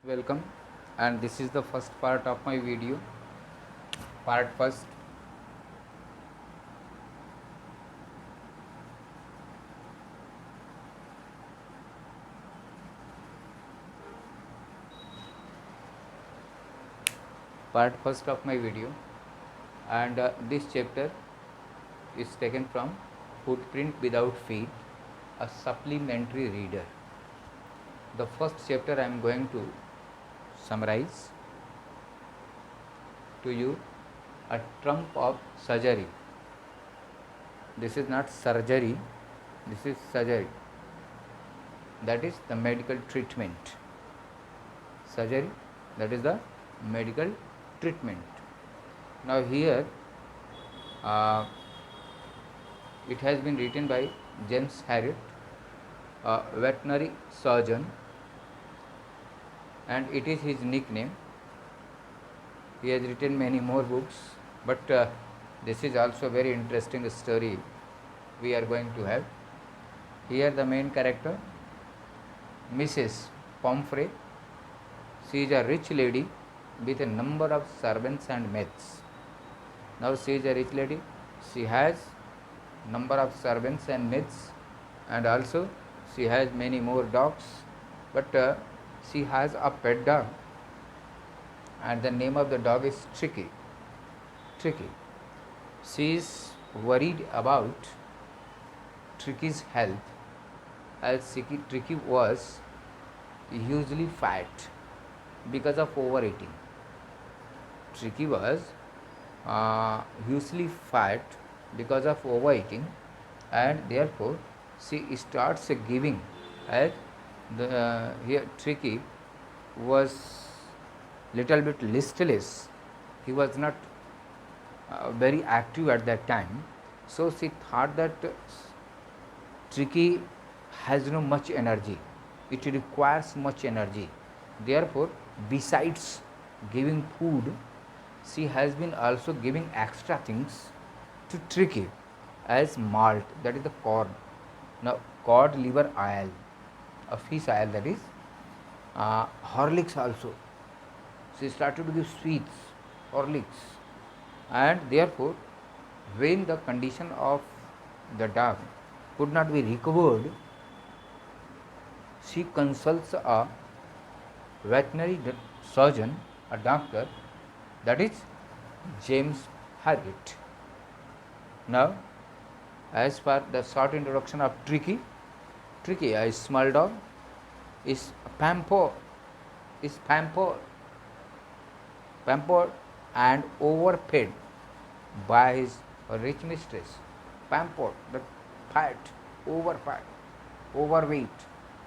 Welcome, and this is the first part of my video. Part first. Part first of my video, and this chapter is taken from Footprint Without Feet, a supplementary reader. The first chapter I am going to summarize to you, a trump of surgery. This is not surgery, this is surgery. That is the medical treatment. Surgery, that is the medical treatment. Now here it has been written by James Harriet, a veterinary surgeon, and it is his nickname. He has written many more books, but this is also a very interesting story we are going to have. Here the main character, Mrs. Pomfrey. She is a rich lady with a number of servants and maids. Now she is a rich lady, she has number of servants and maids, and also she has many more dogs, but she has a pet dog, and the name of the dog is Tricky. Tricky. She is worried about Tricky's health, as Tricky was hugely fat because of overeating. Tricky was hugely fat because of overeating, and therefore she starts giving, as the here Tricky was little bit listless. He was not very active at that time, so she thought that Tricky has no much energy. It requires much energy. Therefore, besides giving food, she has been also giving extra things to Tricky, as malt, that is the cod. Now, cod liver oil, a fish oil, that is Horlicks also. She started to give sweets, Horlicks, and therefore, when the condition of the dog could not be recovered, she consults a veterinary surgeon, a doctor, that is James Harriet. Now, as per the short introduction of Tricky, Tricky, a small dog, is pampered and overfed by his rich mistress. Pampered, the fat, overweight,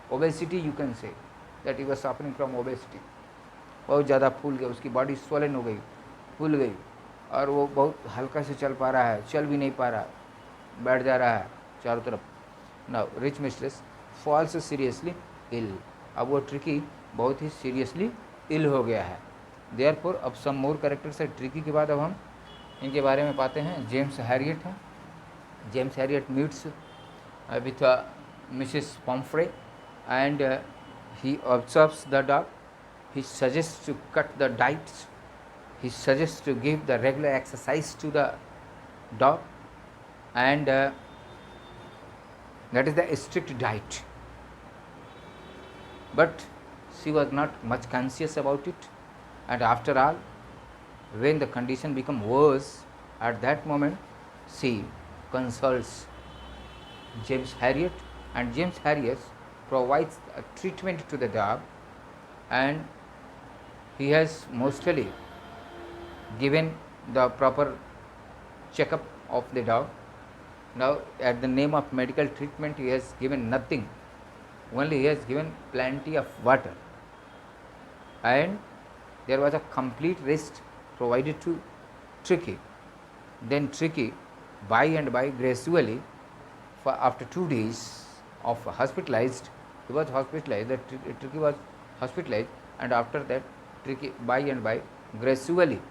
obesity, you can say that he was suffering from obesity. बहुत ज़्यादा फूल गया, उसकी body swollen हो गई, फूल गई, और वो बहुत हल्का से चल पा रहा है, चल भी नहीं पा रहा, बैठ जा रहा है चारों तरफ. Now rich mistress falls seriously ill. अब वो ट्रिकी बहुत ही सीरियसली इल हो गया है. देयरफॉर अब सम मोर कैरेक्टर्स है ट्रिकी के बाद अब हम इनके बारे में पाते हैं. जेम्स हैरियट है. James Harriet meets with Mrs पॉम्फ्रे and he observes the dog. He suggests to cut the diets. He suggests to give the regular exercise to the dog, and that is the strict diet. But she was not much conscious about it, and after all, when the condition become worse, at that moment she consults James Harriet, and James Harriet provides a treatment to the dog, and he has mostly given the proper checkup of the dog. Now, at the name of medical treatment, he has given nothing, only he has given plenty of water, and there was a complete rest provided to Tricky. Then Tricky, by and by, gradually, for after 2 days of hospitalized, he was hospitalized, Tricky was hospitalized, and after that Tricky by and by gradually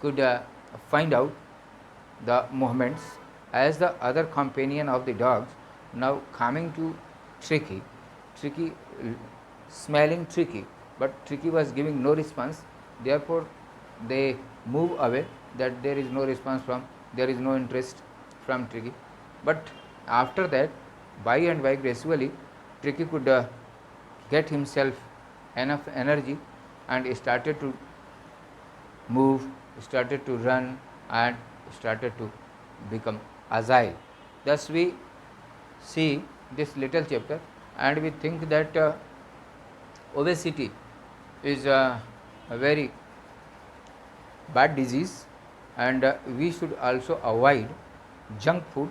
could find out the movements, as the other companion of the dogs now coming to Tricky, smelling Tricky, but Tricky was giving no response. Therefore, they move away, that there is no response from, there is no interest from Tricky. But after that, by and by, gradually, Tricky could get himself enough energy and started to move, started to run, and started to become agile. Thus, we see this little chapter and we think that obesity is a very bad disease, and we should also avoid junk food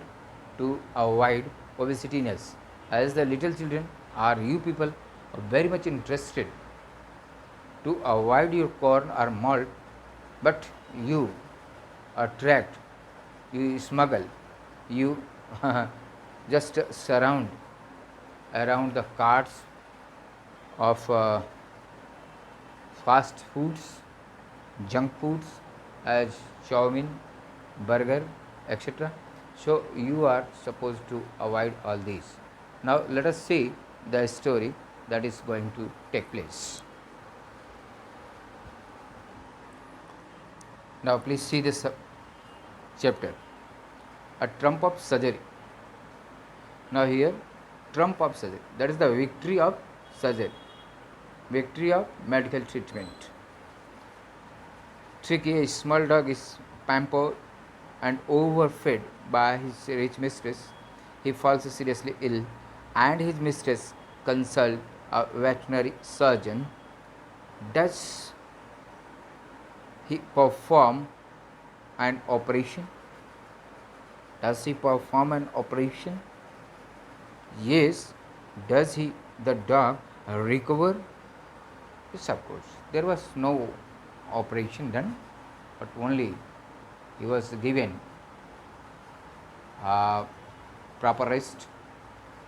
to avoid obesityness. As the little children or you people are very much interested to avoid your corn or malt, but you attract, you smuggle, you just surround around the carts of fast foods, junk foods as chow mein, burger, etc. So you are supposed to avoid all these. Now let us see the story that is going to take place. Now please see this chapter, a trump of surgery. Now here, trump of surgery, that is the victory of surgery, victory of medical treatment. Tricky, a small dog, is pampered and overfed by his rich mistress. He falls seriously ill, and his mistress consults a veterinary surgeon. Does he perform an operation? Does he perform an operation? Yes. Does the dog recover? Yes, of course. There was no operation done, but only he was given proper rest.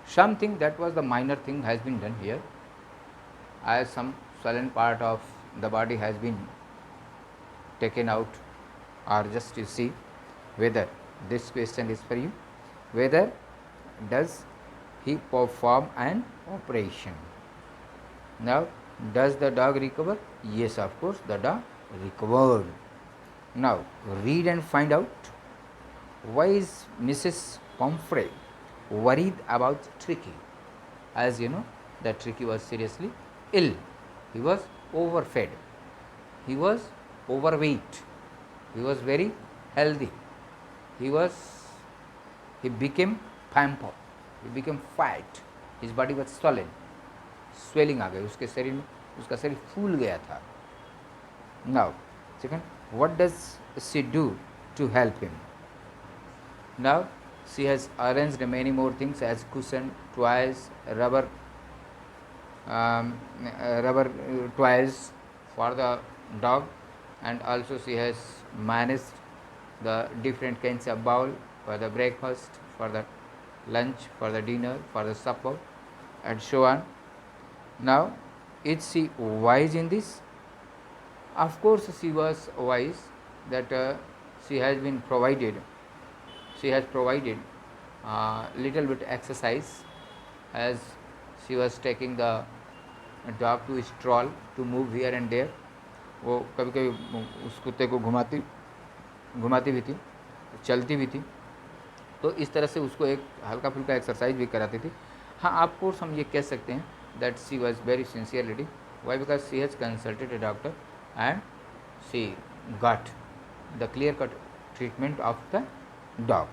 Something that was the minor thing has been done here, as some swollen part of the body has been taken out, or just you see whether this question is for you, whether does he perform an operation. Now, does the dog recover? Yes, of course, the dog recovered. Now, read and find out, why is Mrs. Pomfrey worried about Tricky? As you know, that Tricky was seriously ill. He was overfed. He was overweight. He was very healthy. He became pampered. He became fat. His body was swollen. Swelling आ गई उसके शरीर में, उसका शरीर फूल गया था. Now second, what does she do to help him? Now she has arranged many more things as cushion, toys, rubber toys for the dog, and also she has managed the different kinds of bowl for the breakfast, for the lunch, for the dinner, for the supper, and so on. Now, is she wise in this? Of course, she was wise, that she has provided little bit exercise, as she was taking the dog to stroll, to move here and there. वो कभी कभी उस कुत्ते को घुमाती भी थी, चलती भी थी, तो इस तरह से उसको एक हल्का फुल्का एक्सरसाइज भी कराती थी. हाँ, ऑफ कोर्स हम ये कह सकते हैं that she was very sincere lady. Why? Because she has consulted a doctor and she got the clear cut treatment of the dog.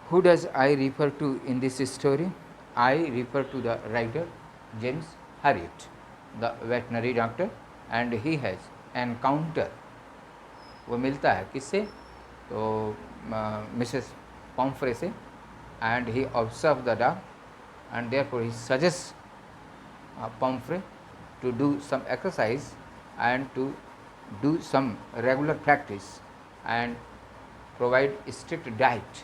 Who does I refer to in this story? I refer to the writer James Harriet, the veterinary doctor, and he has encounter, वो मिलता है किससे? तो Mrs पॉम्फ्रे से, and he observed the dog, and therefore he suggests Pomfrey to do some exercise and to do some regular practice and provide strict diet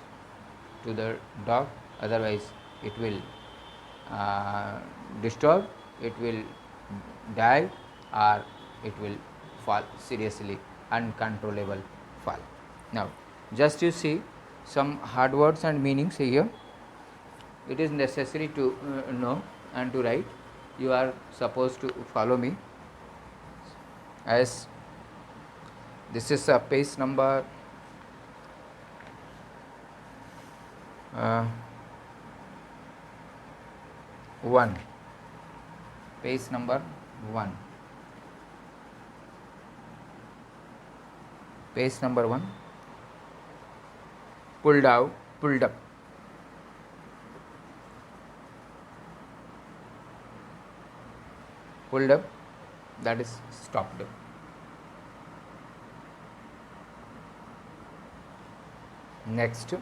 to the dog, otherwise it will disturb, it will die, or it will fall seriously, uncontrollable fall. Now, just you see some hard words and meanings here. It is necessary to know and to write. You are supposed to follow me, as this is a page number uh, 1. Page number 1. Page number 1. Pulled out, pulled up. Pulled up, that is stopped up. Next,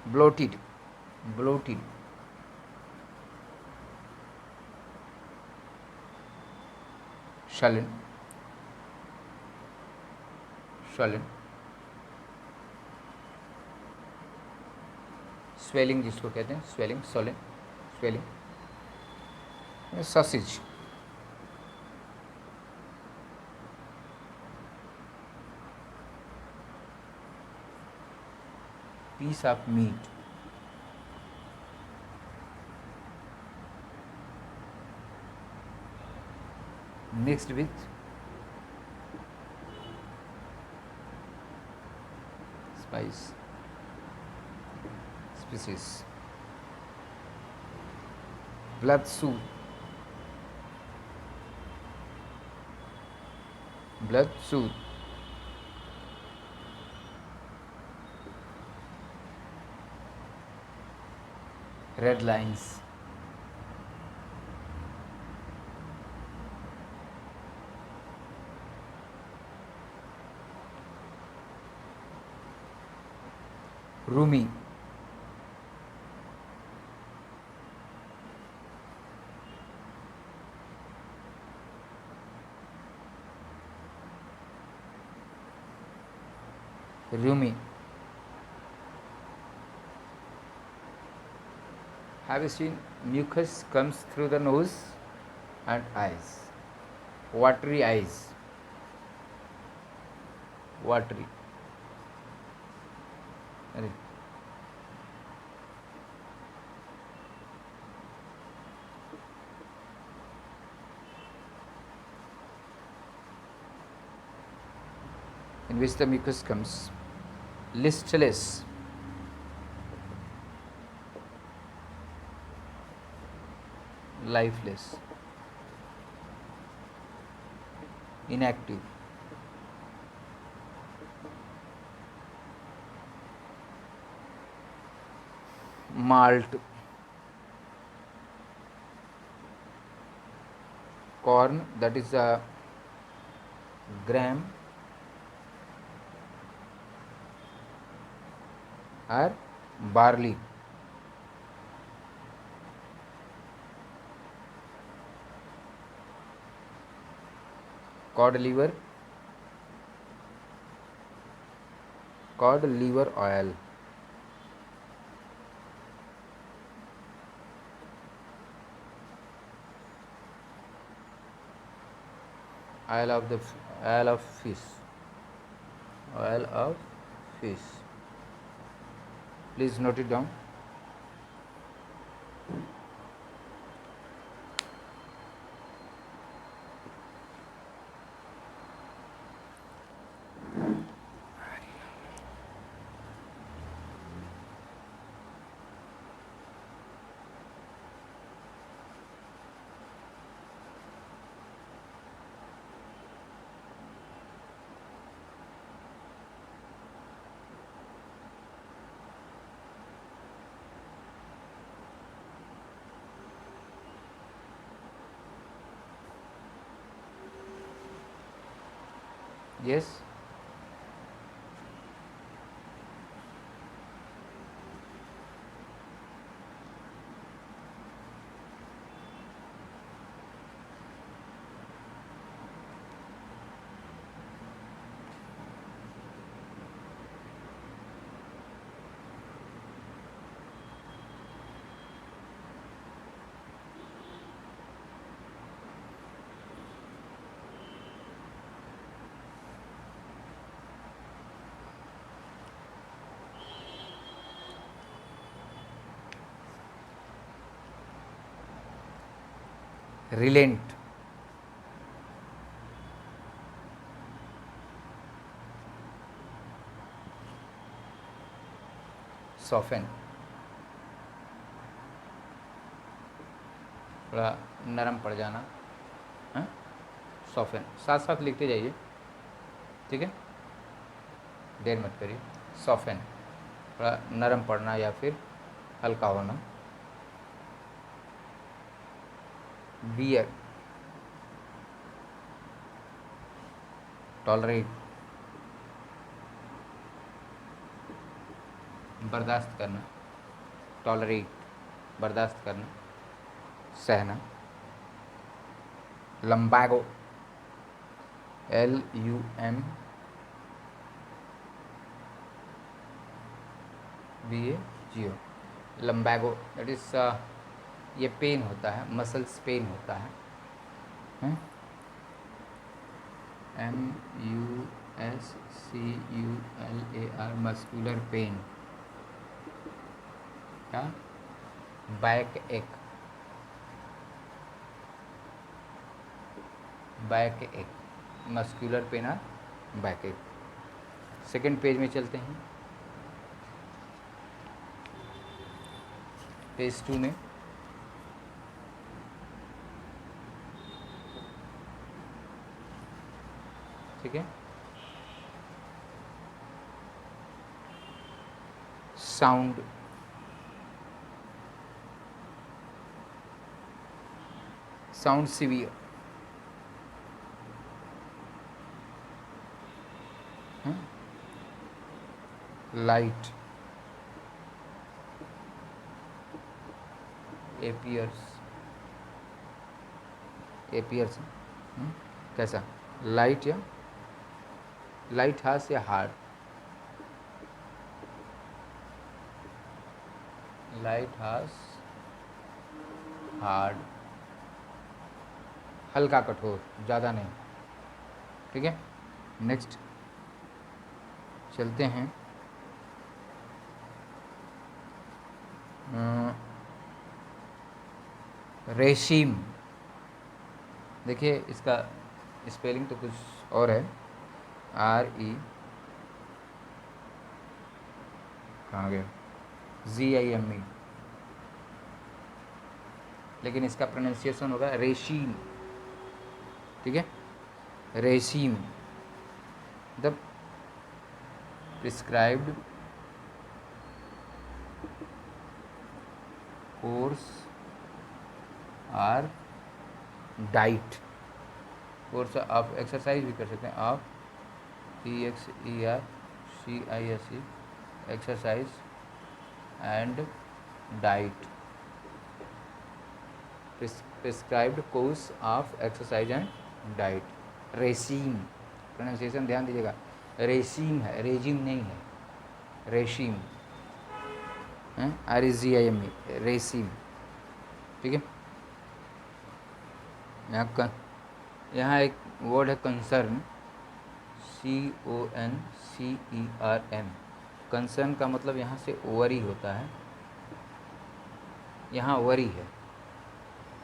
bloated, bloated. Swollen, swollen. Swelling जिसको कहते हैं, swelling, Solan, swelling. Sausage, piece of meat. Mixed with spice, species. Blood soup, blood soup. Red lines, roomy, roomy. Have you seen mucus comes through the nose and eyes? Watery eyes, watery. अरे in which the mucus comes. Listless, lifeless, inactive, malt, corn, that is a gram, or barley. Cod liver, cod liver oil. Oil of the oil of fish, oil of fish. Please note it down. Yes. Reliant, सॉफेन, थोड़ा नरम पड़ जाना, हाँ, सॉफेन, साथ साथ लिखते जाइए, ठीक है, देर मत करिए। सॉफेन, थोड़ा नरम पड़ना या फिर हल्का होना। बियर, टॉलरेट, बर्दाश्त करना, टॉलरेट, बर्दाश्त करना, सहना। लम्बागो, LUMBAGO, लम्बागो, दैट इज़ ये पेन होता है, मसल्स पेन होता है, MUSCULAR, मस्कुलर पेन। क्या? बैक एक, बैक एक, मस्कुलर पेन और बैक एक। सेकेंड पेज में चलते हैं, पेज 2 में। ठीक है, sound, sound severe, light, appears, कैसा? लाइट या लाइट हार्स या हार्ड? लाइट हार्स, हार्ड, हल्का कठोर, ज़्यादा नहीं, ठीक है। नेक्स्ट चलते हैं, रेशीम। देखिए इसका स्पेलिंग तो कुछ और है, RE, कहाँ गया, ZIME, लेकिन इसका प्रोनाउंसिएशन होगा रेशीम, ठीक है। रेशीम, the prescribed course are diet, course of exercise भी कर सकते हैं, of EXERCISE, exercise and diet, prescribed course of exercise and diet. रेशीम, प्रोनाउंसिएशन ध्यान दीजिएगा, रेशीम है, रेजिम नहीं है, रेशीम, REZIME, रेशीम, ठीक है। यहाँ एक वर्ड है कंसर्न, CONCERN, कंसर्न का मतलब यहाँ से वरी होता है, यहाँ वरी है,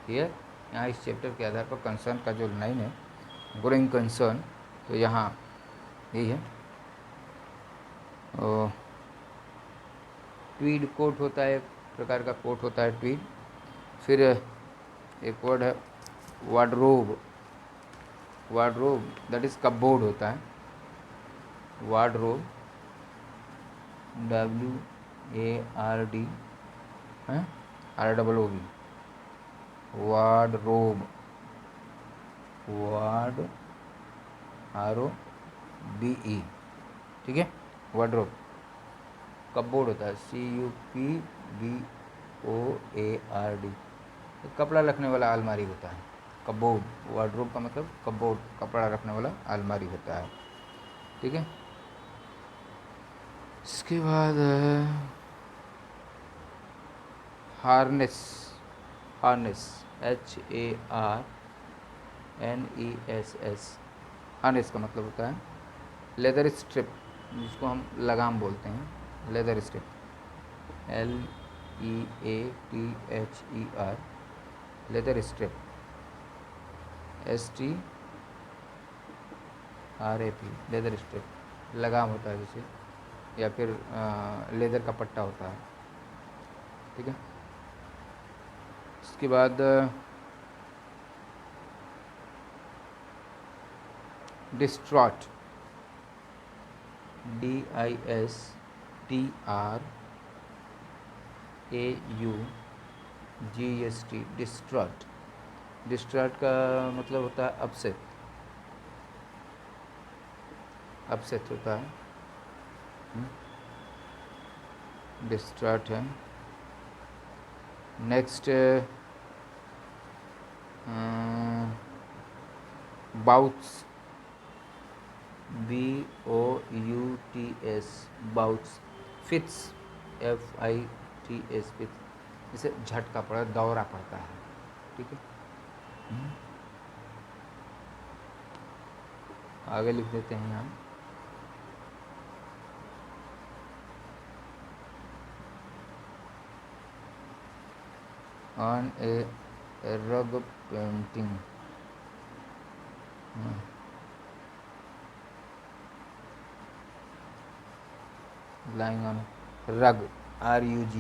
क्लियर। यहाँ इस चैप्टर के आधार पर कंसर्न का जो लाइन है, ग्रोइंग कंसर्न, तो यहाँ यही है। ट्वीड कोट होता है, एक प्रकार का कोट होता है ट्वीड। फिर एक वर्ड है wardrobe, wardrobe that is cupboard होता है, wardrobe, WARD, ROOB, wardrobe, ROBE, ठीक है। वार्डरोब, कपबोर्ड होता है, CUPBOARD, कपड़ा रखने वाला अलमारी होता है, कपबोर्ड। वार्डरोब का मतलब कपबोर्ड, कपड़ा रखने वाला अलमारी होता है, ठीक है। इसके बाद हार्नेस, हार्नेस, HARNESS, हार्नेस का मतलब होता है लेदर स्ट्रिप, जिसको हम लगाम बोलते हैं, leather strip, LEATHER, leather strip, STRAP, leather strip, लगाम होता है जैसे, या फिर लेदर का पट्टा होता है, ठीक है। इसके बाद डिस्ट्रॉट, DISTRAUGST, डिस्ट्रॉट। डिस्ट्रॉट का मतलब होता है अपसेट, अपसेट होता है, डिस्ट्रॉट है। Next bouts, BOUTS, bouts. Fits, FITS, fits, जैसे झटका पड़ा, दौरा पड़ता है, ठीक है। आगे लिख देते हैं हम, ऑन ए रग painting, lying on rug, RUG,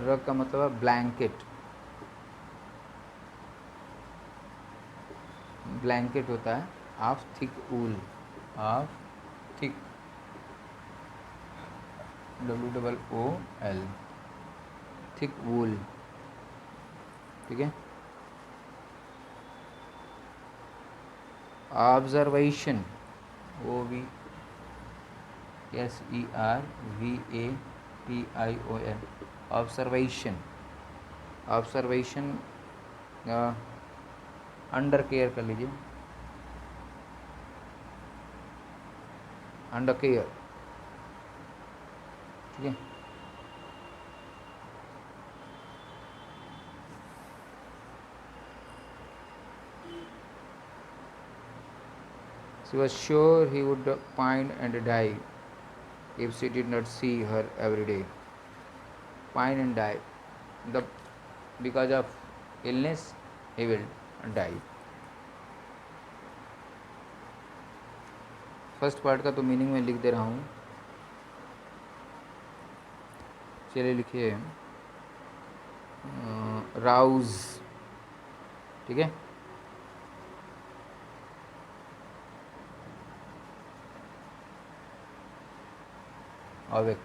रग का मतलब है ब्लैंकेट, ब्लैंकेट होता है of thick wool, of thick, WOOL, thick wool, ठीक है। Observation, OBSERVATION, observation, observation under care कर लीजिए, अंडर केयर, ठीक है। She was sure he would pine and die if she did not see her every day. Pine and die, because of illness he will die. First part का तो meaning में लिख दे रहा हूँ, चलिए लिखिए, राउज, ठीक है। अवेक,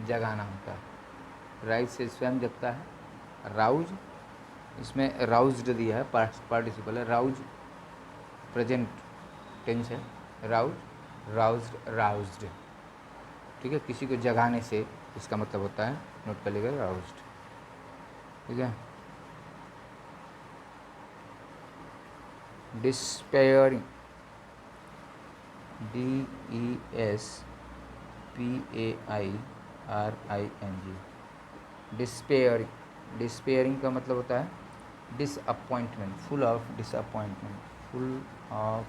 जगाना होता है, राइज से स्वयं जगता है, राउज, इसमें राउज्ड दिया है, पार्टिसिपल है, राउज प्रेजेंट टेंस है, राउज, राउज्ड, राउज्ड, ठीक है। किसी को जगाने से इसका मतलब होता है, नोट कर लीजिएगा, राउज्ड, ठीक है। डिस्पेयरिंग, DESPAIRING, डिस्पेयरिंग, डिस्पेयरिंग का मतलब होता है disappointment, full of disappointment, full of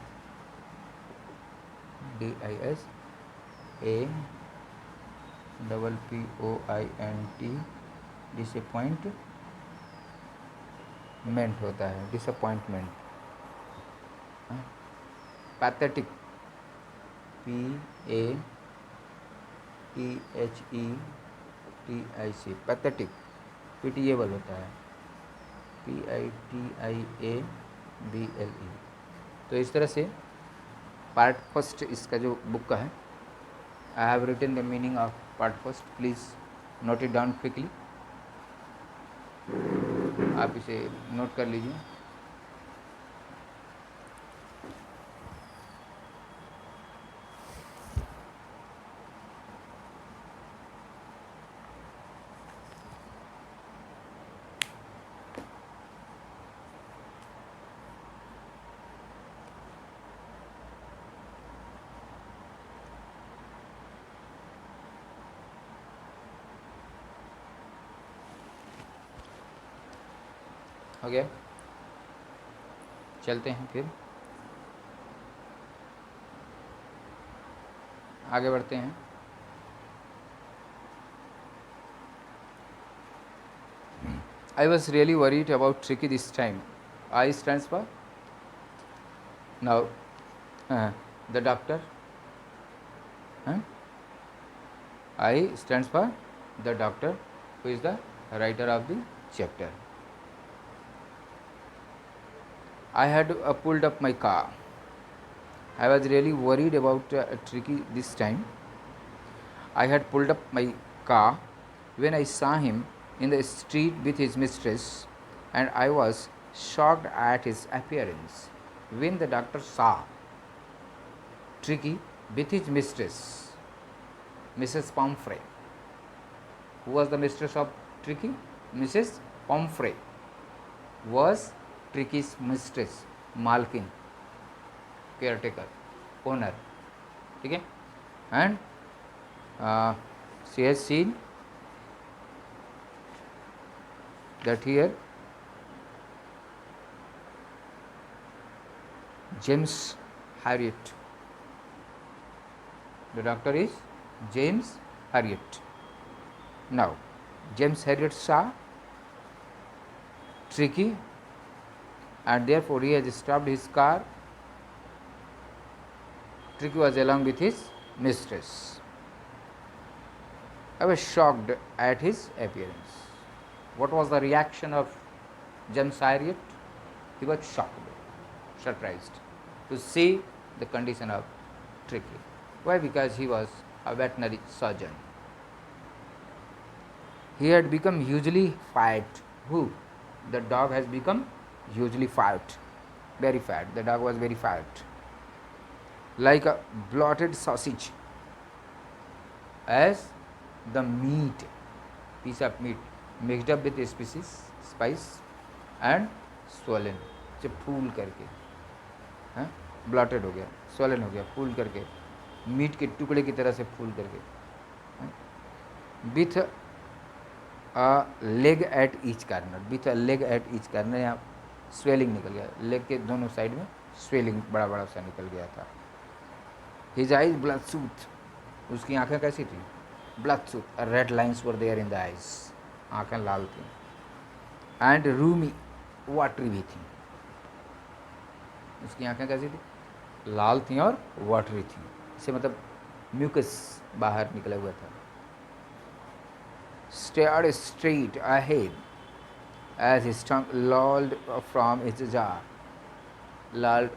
DISAPPOINT, disappointment होता है, disappointment. Pathetic, PATHETIC, pathetic, pitiable होता है, PITIABLE। तो इस तरह से पार्ट फर्स्ट इसका जो बुक का है, I have written the meaning of part first, please note it down quickly, आप इसे नोट कर लीजिए। हो गया, चलते हैं फिर आगे बढ़ते हैं। I was really worried about Tricky this time. I stands for now the doctor. I stands for the doctor, who is the writer of the chapter. I had pulled up my car. I was really worried about Tricky this time. I had pulled up my car when I saw him in the street with his mistress, and I was shocked at his appearance. When the doctor saw Tricky with his mistress, Mrs. Pomfrey. Who was the mistress of Tricky? Mrs. Pomfrey was Tricky's mistress, Malkin, caretaker, owner. Okay? And she has seen that here James Harriet. The doctor is James Harriet. Now, James Harriet saw Tricky, and therefore he has stopped his car. Tricky was along with his mistress. I was shocked at his appearance. What was the reaction of James Harriet? He was shocked, surprised to see the condition of Tricky. Why? Because he was a veterinary surgeon. He had become hugely fat. Who? The dog has become hugely fat, very fat. The dog was very fat, like a bloated sausage, as the meat, piece of meat mixed up with species, spice and swollen, जब फूल करके, हाँ, blotted हो गया, swollen हो गया, फूल करके, meet के टुकड़े की तरह से फूल करके, with a leg at each corner, with a leg at each corner, यहाँ स्वेलिंग निकल गया, लेग के दोनों साइड में स्वेलिंग बड़ा बड़ा सा निकल गया था. हिज आइज ब्लड सूथ, उसकी आंखें कैसी थी? Bloodshot, red lines were there in the eyes, आंखें लाल थी. एंड रूमी, वाटरी भी थी. उसकी आंखें कैसी थी? लाल थी और वाटरी थी. इसे मतलब म्यूकस बाहर निकला हुआ था. Stared straight ahead as his tongue lolled from his jaw. Lolled,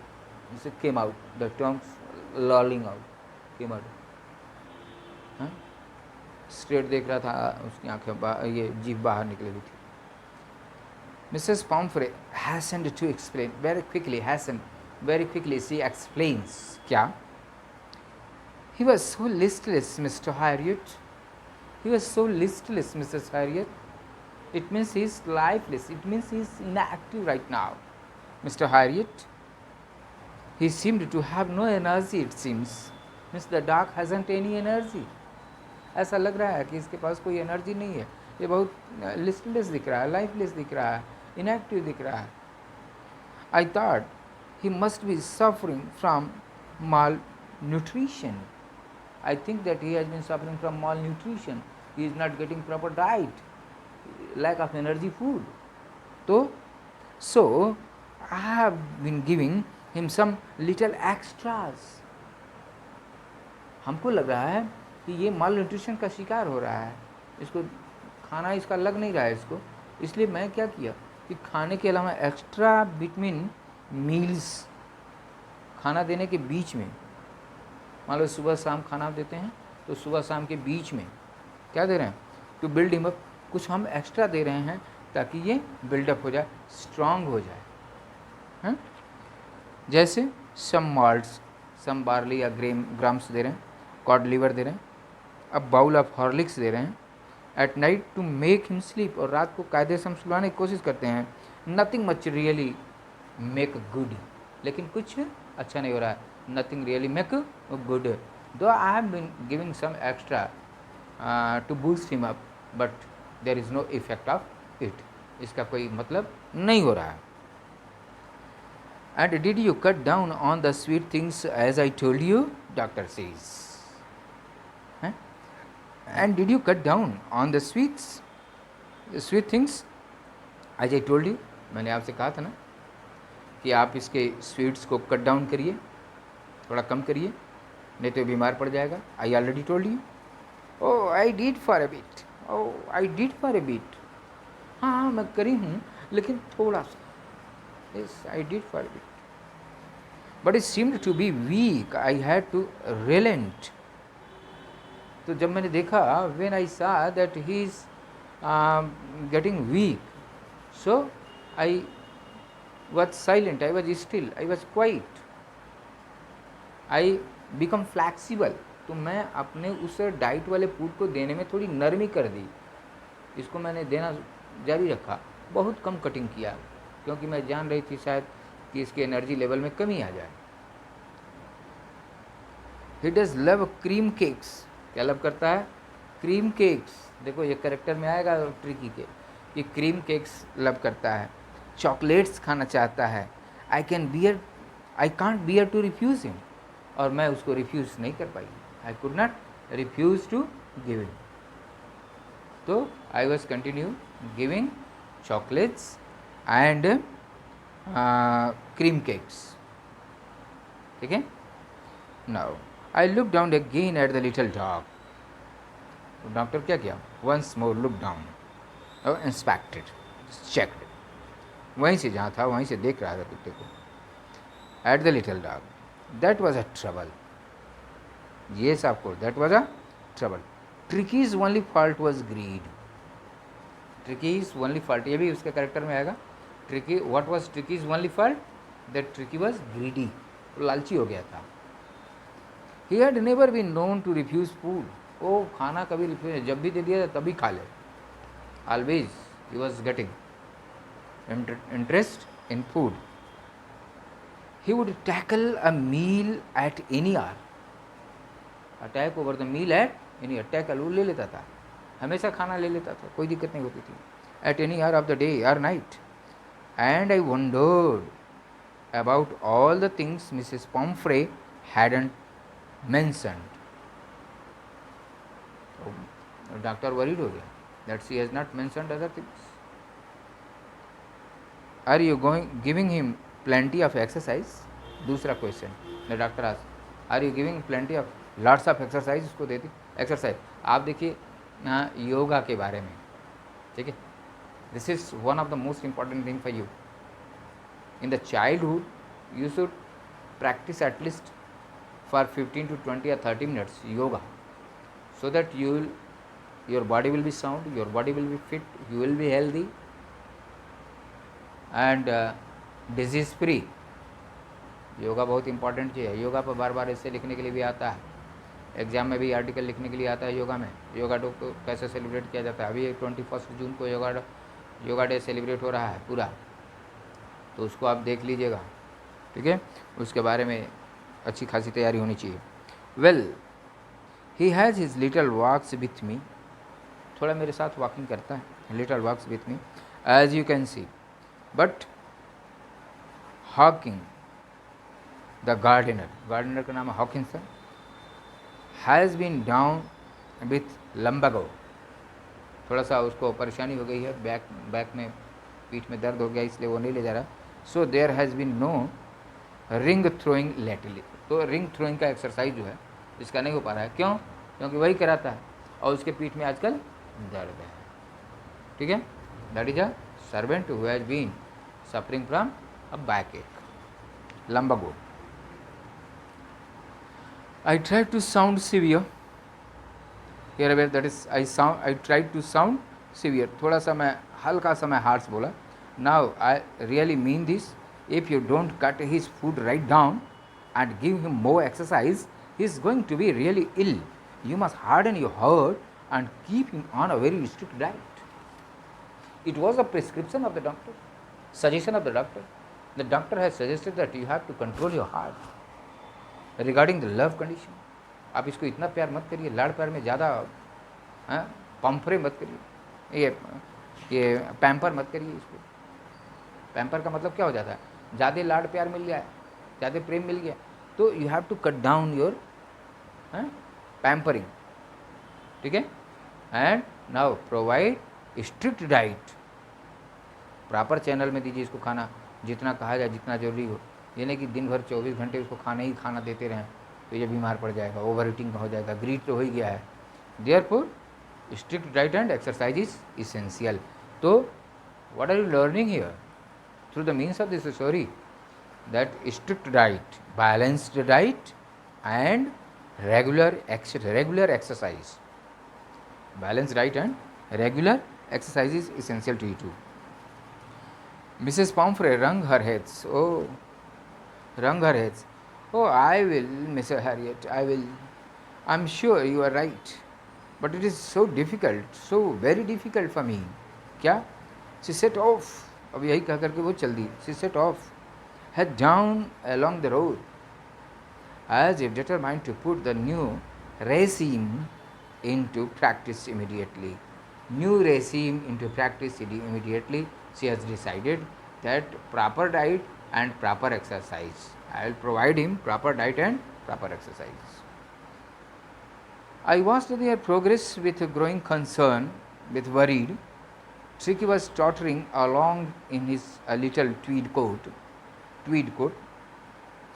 it came out, the tongue lolling out, came out. Straight देख रहा था, उसकी आंखें ये जीभ बाहर निकली हुई थी. Mrs. Pomfrey hastened to explain very quickly. She explains. क्या? He was so listless, Mr. Harriet. He was so listless, Mrs. Harriet. It means he is lifeless. It means he is inactive right now, Mr. Harriet. He seemed to have no energy, it seems. Means the dog hasn't any energy. ऐसा लग रहा है कि इसके पास कोई energy नहीं है. ये बहुत लिस्टलेस दिख रहा है, लाइफलेस दिख रहा है, इनएक्टिव दिख रहा है. I thought he must be suffering from malnutrition. I think that he has been suffering from malnutrition. He is not getting proper diet, lack of energy food. So I have been giving him some little extras. हमको लग रहा है कि ये माल nutrition का शिकार हो रहा है, इसको खाना इसका लग नहीं रहा है इसको. इसलिए मैं क्या किया कि खाने के अलावा एक्स्ट्रा बिटवीन मील्स, खाना देने के बीच में, मान लो सुबह शाम खाना देते हैं तो सुबह शाम के बीच में क्या दे रहे हैं? टू बिल्ड हिम अप, कुछ हम एक्स्ट्रा दे रहे हैं ताकि ये बिल्डअप हो जाए, स्ट्रांग हो जाए. हैं? जैसे सम माल्ट्स, सम बार्ली या ग्राम्स दे रहे हैं, कॉड लीवर दे रहे हैं, अब बाउल ऑफ हॉर्लिक्स दे रहे हैं. At night to make him sleep, और रात को कायदे से हम सुलाने की कोशिश करते हैं. Nothing much really make good, लेकिन कुछ अच्छा नहीं हो रहा है. Nothing really make good, though I have been giving some extra to boost him up, but there is no effect of it. इसका कोई मतलब नहीं हो रहा है. And did you cut down on the sweet things as I told you, doctor says. And did you cut down on the sweet things as I told you, मैंने आपसे कहा था ना कि आप इसके स्वीट्स को कट डाउन करिए, थोड़ा कम करिए, नहीं तो बीमार पड़ जाएगा। I already told you. Oh I did for a bit, oh I did for a bit, हाँ मैं करी हूँ लेकिन थोड़ा सा, yes I did for a bit, but it seemed to be weak, I had to relent. तो जब मैंने देखा, when I saw that he is getting weak, so I was silent, I was still, I was quiet, I become flexible। तो मैं अपने उस diet वाले food को देने में थोड़ी नरमी कर दी, इसको मैंने देना जारी रखा, बहुत कम कटिंग किया, क्योंकि मैं जान रही थी शायद कि इसके एनर्जी लेवल में कमी आ जाए। He does love cream cakes, क्या लव करता है? Cream cakes. देखो ये करेक्टर में आएगा ट्रिकी के, कि क्रीम केक्स लव करता है, चॉकलेट्स खाना चाहता है। I can't bear to refuse him, और मैं उसको रिफ्यूज़ नहीं कर पाई, I could not refuse to give him. तो I was continue giving chocolates and cream cakes, ठीक है। Now I look down again at the little dog. Doctor क्या किया? वंस मोर लुक डाउन और इंस्पेक्टेड, चेकड, वहीं से जहाँ था वहीं से देख रहा था कुत्ते को। At the little dog, that was a trouble, yes of course that was a trouble. Tricky's only fault was greed, Tricky's only fault, ये भी उसके कैरेक्टर में आएगा। Tricky, what was Tricky's only fault? That Tricky was greedy, लालची हो गया था। He had never been known to refuse food, वो खाना कभी रिफ्यूज, जब भी दे दिया तभी खा ले, always he was getting interest in food. He would tackle a meal at any hour, attack over the meal at any hour, tackle वो ले लेता था, हमेशा खाना ले लेता था, कोई दिक्कत नहीं होती थी, at any hour of the day or night। And I wondered about all the things Mrs. Pomfrey hadn't mentioned। Doctor worried हो गया that she has not mentioned other things। Are you giving him plenty of exercise? दूसरा question the doctor आज, are you giving plenty of lots of exercise, उसको देती exercise. आप देखिए योगा के बारे में, ठीक है, this is one of the most important thing for you. In the childhood you should practice at least for 15 to 20 or 30 minutes yoga, so that your body will be sound, your body will be fit, you will be healthy and disease free. Yoga बहुत important चीज़ है, योगा पर बार बार ऐसे लिखने के लिए भी आता है, एग्ज़ाम में भी आर्टिकल लिखने के लिए आता है योगा में। योगा डे को कैसे सेलिब्रेट किया जाता है, अभी 21 जून को योगा डे सेलिब्रेट हो रहा है पूरा, तो उसको आप देख लीजिएगा, ठीक है, उसके बारे में अच्छी खासी तैयारी होनी चाहिए। Well he has his little walks with me, थोड़ा मेरे साथ वॉकिंग करता है, little walks with me as you can see. But Hawking the gardener, gardener का नाम है Hawkinson, has been down with lumbago, थोड़ा सा उसको परेशानी हो गई है, बैक में पीठ में दर्द हो गया, इसलिए वो नहीं ले जा रहा। So there has been no ring throwing lately, तो रिंग थ्रोइंग का एक्सरसाइज जो है इसका नहीं हो पा रहा है, क्यों? क्योंकि वही कराता है और उसके पीठ में आजकल दर्द है, ठीक है। That is a servant who has been suffering from a backache, lumbago। I tried to sound severe here, where that is I tried to sound severe, थोड़ा सा मैं हल्का सा मैं हार्श बोला। Now I really mean this, if you don't cut his food right down and give him more exercise, he is going to be really ill। You must harden your heart and keep him on a very strict diet। It was a prescription of the doctor, suggestion of the doctor। The doctor has suggested that you have to control your heart regarding the love condition। आप इसको इतना प्यार मत करिए, लाड़ प्यार में ज़्यादा पंफरे मत करिए, ये पैम्पर मत करिए इसको। पैम्पर का मतलब क्या हो जाता है? ज़्यादा लाड़ प्यार मिल गया, ज़्यादा प्रेम मिल गया, तो you have to cut down your pampering, ठीक है। And now provide strict diet proper channel में दीजिए इसको खाना, जितना कहा जाए, जितना ज़रूरी हो। ये नहीं कि दिन भर 24 घंटे उसको खाना ही खाना देते रहें तो ये बीमार पड़ जाएगा, ओवर ईटिंग हो जाएगा, ग्रीड तो हो ही गया है। Therefore strict diet and exercise is essential. तो what are you learning here through the means of this story? That strict diet, balanced diet and regular exercise. Balanced diet and regular exercise is essential to you too. Mrs. Pomfrey wrung her heads. Oh, I will, Mrs. Harriet, I will. I'm sure you are right. But it is so difficult, so very difficult for me. क्या? She set off. अब यही कह करके वो चल दी. She set off, head down along the road, as if determined to put the new regime into practice immediately. New regime into practice immediately. She has decided that proper diet and proper exercise. I will provide him proper diet and proper exercise. I watched their progress with growing concern, with worried. Tricky was tottering along in his little tweed coat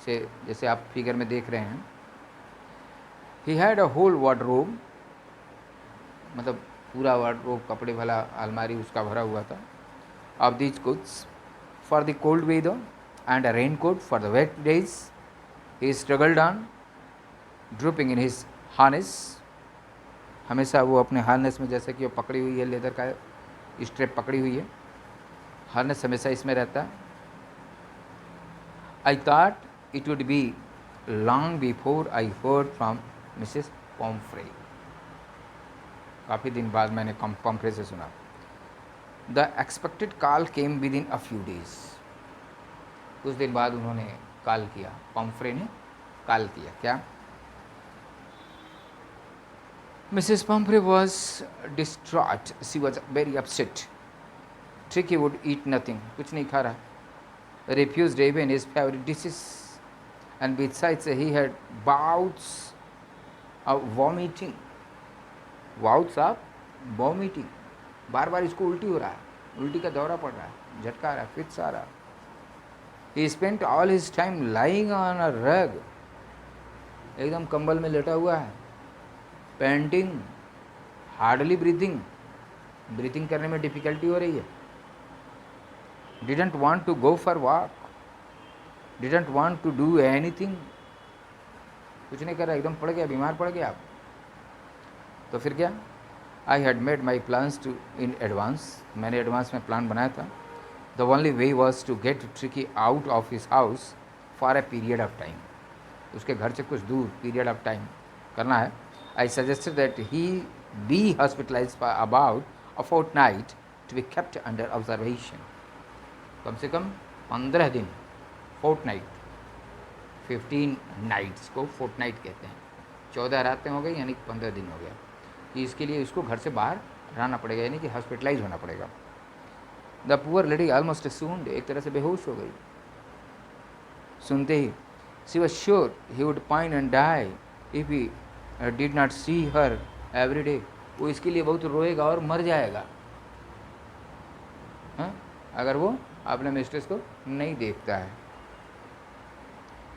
से, जैसे आप figure में देख रहे हैं. He had a whole wardrobe, मतलब पूरा wardrobe, कपड़े वाला अलमारी उसका भरा हुआ था, of these coats for the cold weather and a raincoat for the wet days. He struggled on, drooping in his harness. हमेशा वो अपने हार्नेस में, जैसे कि वो पकड़ी हुई है, लेदर का स्ट्रेप पकड़ी हुई है, हार्नेस हमेशा इसमें रहता है. I thought it would be long before I heard from Mrs. Pomfrey. काफ़ी दिन बाद मैंने पॉम्फ्रे से सुना. The expected call came within a few days. कुछ दिन बाद उन्होंने कॉल किया, पॉम्फ्रे ने कॉल किया. क्या? Mrs. Pomfrey was distraught. She was very upset. Tricky would eat nothing. कुछ नहीं खा रहा. Refused even his favorite dishes, and besides he had bouts of vomiting. बार बार इसको उल्टी हो रहा है, उल्टी का दौरा पड़ रहा है, झटका आ रहा है, फिट्स आ रहा है. He spent all his time lying on a rug. एकदम कंबल में लेटा हुआ है. Panting, hardly breathing. ब्रीथिंग करने में डिफिकल्टी हो रही है. Didn't want to go for walk, didn't want to do anything. कुछ नहीं कर रहा, एकदम पड़ गया, बीमार पड़ गया आप. तो फिर क्या? I had made my plans to in advance. मैंने एडवांस में प्लान बनाया था. The only way was to get Tricky out of his house for a period of time. उसके घर से कुछ दूर period of time करना है. I suggested that he be hospitalized for about a fortnight to be kept under observation. कम से कम 15 दिन, Fortnite, 15 nights को फोर्टनाइट कहते हैं. 14 रातें हो गई, यानी 15 दिन हो गया. कि इसके लिए इसको घर से बाहर रहना पड़ेगा, यानी कि हॉस्पिटलाइज होना पड़ेगा. The poor lady almost swooned, एक तरह से बेहोश हो गई सुनते ही. She was sure he would pine and die if he did not see her every day. वो इसके लिए बहुत रोएगा और मर जाएगा, हाँ, अगर वो अपने मिस्ट्रेस को नहीं देखता है.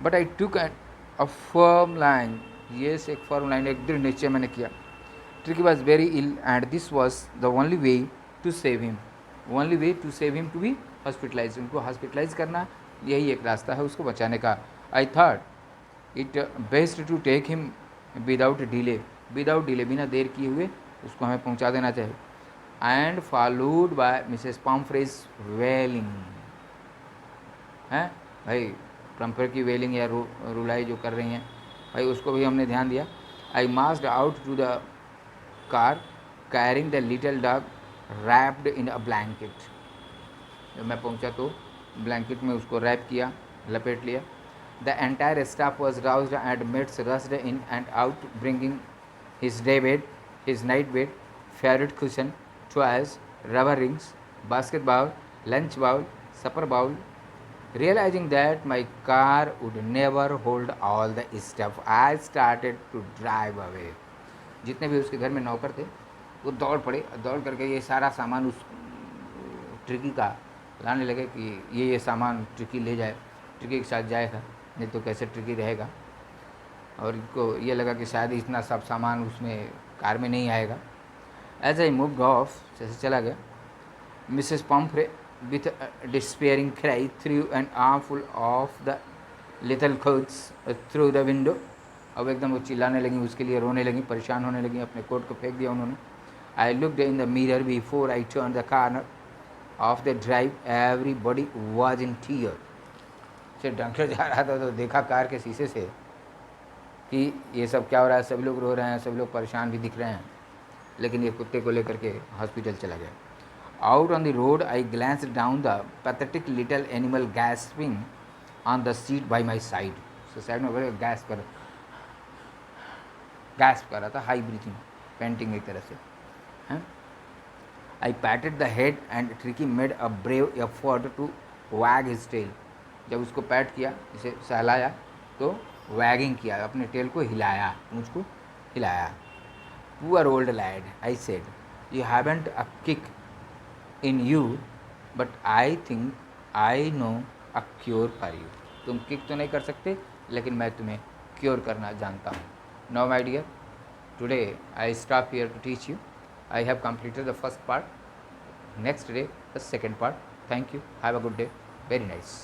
But I took a firm line. Yes, एक फर्म लाइन, एक दृढ़ निश्चय मैंने किया. Tricky was very ill and this was the only way to save him. Only way to save him to be hospitalise. उनको हॉस्पिटलाइज करना, यही एक रास्ता है उसको बचाने का. I thought it best to take him without delay. Without delay, बिना देर किए हुए उसको हमें पहुंचा देना चाहिए. एंड फॉलोड बाय मिसेस पॉम्फ्रेज वेलिंग. हैं भाई, पॉम्फ्रे की वेलिंग या रुलाई जो कर रही हैं भाई, उसको भी हमने ध्यान दिया. I marched out to the car carrying the little dog wrapped in a blanket. जब मैं पहुंचा तो ब्लैंकेट में उसको रैप किया, लपेट लिया. The entire staff was roused and maids rushed in and out, bringing his day bed, his night bed, favourite cushion, toys, rubber rings, basket bowl, lunch bowl, supper bowl. Realizing that my car would never hold all the stuff, I started to drive away. जितने भी उसके घर में नौकर थे वो दौड़ पड़े, दौड़ करके ये सारा सामान उस ट्रिकी का लाने लगे कि ये सामान ट्रिकी ले जाए, ट्रिकी के साथ जाएगा, नहीं तो कैसे ट्रिकी रहेगा। और इनको ये लगा कि शायद इतना सब सामान उसमें कार में नहीं आएगा। एज आई मूव्ड ऑफ, जैसे चला गया, Mrs Pomfrey with a despairing cry threw an armful of the little coats through the window। अब एकदम वो चिल्लाने लगी, उसके लिए रोने लगी, परेशान होने लगी, अपने कोट को फेंक दिया उन्होंने। I looked in the mirror before I turn the corner of the drive, everybody was in tear. से डंकर जा रहा था तो देखा कार के शीशे से कि ये सब क्या हो रहा है, सभी लोग रो रहे हैं, सभी लोग परेशान भी दिख रहे हैं, लेकिन ये कुत्ते को लेकर के हॉस्पिटल चला गया। Out on the road, I glanced down the pathetic little animal gasping on the seat by my side। So side में बड़े गैस्प कर रहा था, हाई ब्रीथिंग, पेंटिंग एक तरह से हैं। I patted the head and Tricky made a brave effort to wag his tail। जब उसको पैट किया, इसे सहलाया, तो वैगिंग किया, अपने टेल को हिलाया, पूंछ को हिलाया। Poor old lad, I said, you haven't a kick in you, but I think I know a cure for you। तुम किक तो नहीं कर सकते, लेकिन मैं तुम्हें क्योर करना जानता हूँ। Now my dear, today I stop here to teach you। I have completed the first part, next day the second part। Thank you, have a good day, very nice।